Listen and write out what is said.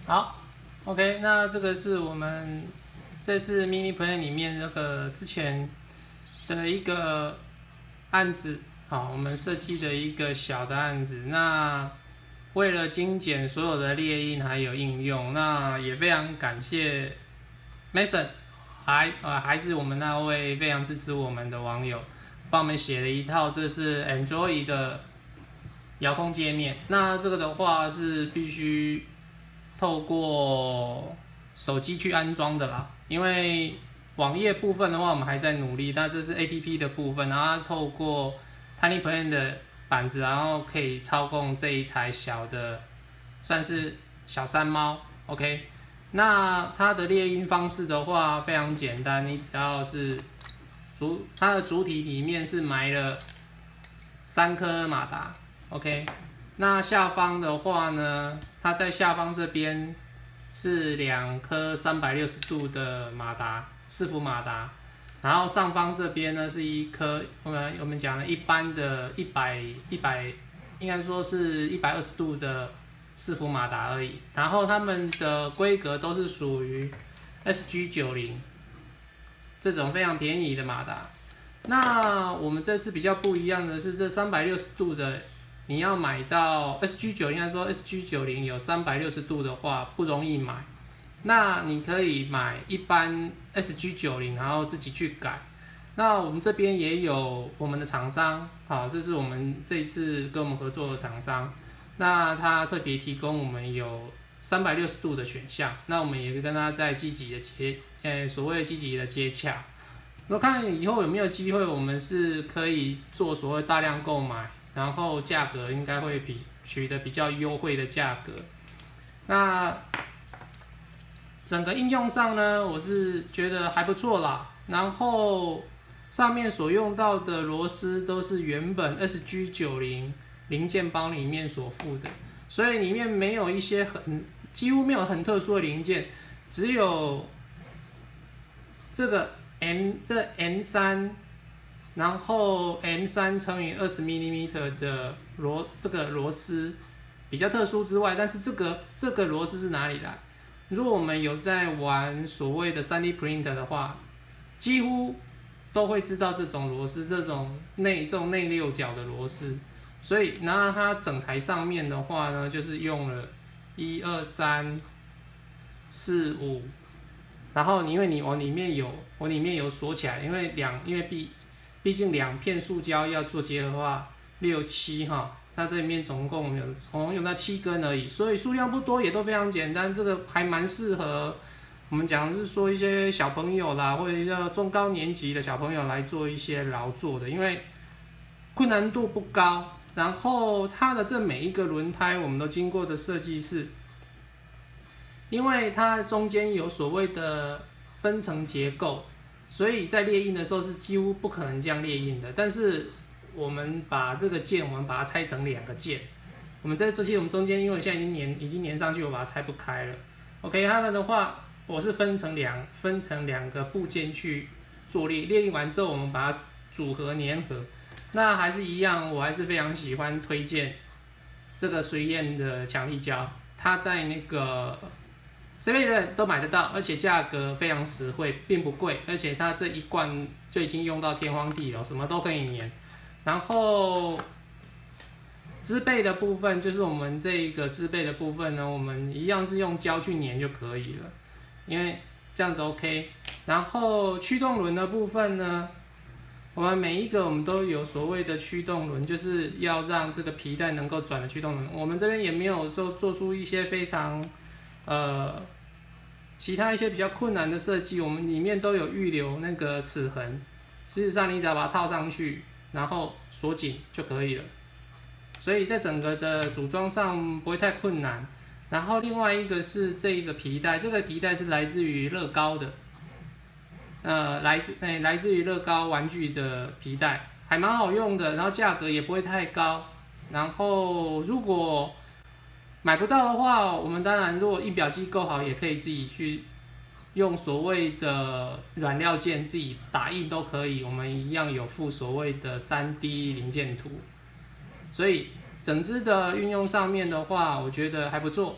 好，OK，那这个是我们这次 mini plan 里面那个之前的一个案子，好，我们设计的一个小的案子。那为了精简所有的列印还有应用，那也非常感谢 Mason，还是我们那位非常支持我们的网友，帮我们写了一套，这是 Android 的遥控界面。那这个的话是必须透过手机去安装的啦，因为网页部分的话我们还在努力，但这是 APP 的部分，然后它透过 TinyPlan 的板子，然后可以操控这一台小的，算是小山猫 ，OK。那它的列印方式的话非常简单，你只要是它的主体里面是埋了3颗马达 ，OK。那下方的话呢，它在下方这边是2颗360度的马达，4伏马达，然后上方这边呢是1颗我们讲的一般的100，应该说是120度的4伏马达而已。然后它们的规格都是属于 SG90 这种非常便宜的马达。那我们这次比较不一样的是，这360度的你要买到 SG90， 应该说 SG90 有360度的话不容易买。那你可以买一般 SG90， 然后自己去改。那我们这边也有我们的厂商，好，这是我们这一次跟我们合作的厂商。那他特别提供我们有360度的选项，那我们也跟他在积极的所谓积极的接洽。我看以后有没有机会，我们是可以做所谓大量购买，然后价格应该会取得比较优惠的价格。那整个应用上呢，我是觉得还不错啦。然后上面所用到的螺丝都是原本 SG90 零件包里面所附的，所以里面没有一些几乎没有很特殊的零件，只有这个 M3，然后 M3乘以20 mm 的这个螺丝比较特殊之外，但是这个螺丝是哪里来？如果我们有在玩所谓的 3D print 的话，几乎都会知道这种螺丝，这种内六角的螺丝。所以，然后它整台上面的话呢，就是用了1、2、3、4、5，然后因为我里面有锁起来，因为毕竟2片塑胶要做结合化，6、7哈。它这里面总共用到7根而已，所以数量不多，也都非常简单。这个还蛮适合我们讲是说一些小朋友啦，或者中高年级的小朋友来做一些劳作的，因为困难度不高。然后它的这每一个轮胎，我们都经过的设计是，因为它中间有所谓的分层结构，所以在列印的时候是几乎不可能这样列印的。但是我们把这个键，我们把它拆成2个键。我们这期我们中间，因为现在已经粘上去，我把它拆不开了。OK， 它们的话，我是分成2个部件去做列印完之后，我们把它组合粘合。那还是一样，我还是非常喜欢推荐这个水燕的强力胶，它在那个 7-Eleven 都买得到，而且价格非常实惠，并不贵，而且它这一罐就已经用到天荒地老，什么都可以粘。然后支背的部分，就是我们这个支背的部分呢，我们一样是用胶去粘就可以了，因为这样子 OK。然后驱动轮的部分呢，我们每一个我们都有所谓的驱动轮，就是要让这个皮带能够转的驱动轮。我们这边也没有说做出一些非常其他一些比较困难的设计，我们里面都有预留那个齿痕。事实上，你只要把它套上去，然后锁紧就可以了。所以在整个的组装上不会太困难。然后另外一个是这个皮带，这个皮带是来自于乐高的。来自于乐高玩具的皮带，还蛮好用的，然后价格也不会太高。然后如果买不到的话，我们当然如果印表机够好，也可以自己去用所谓的软料件自己打印都可以。我们一样有附所谓的3D 零件图，所以整支的运用上面的话，我觉得还不错。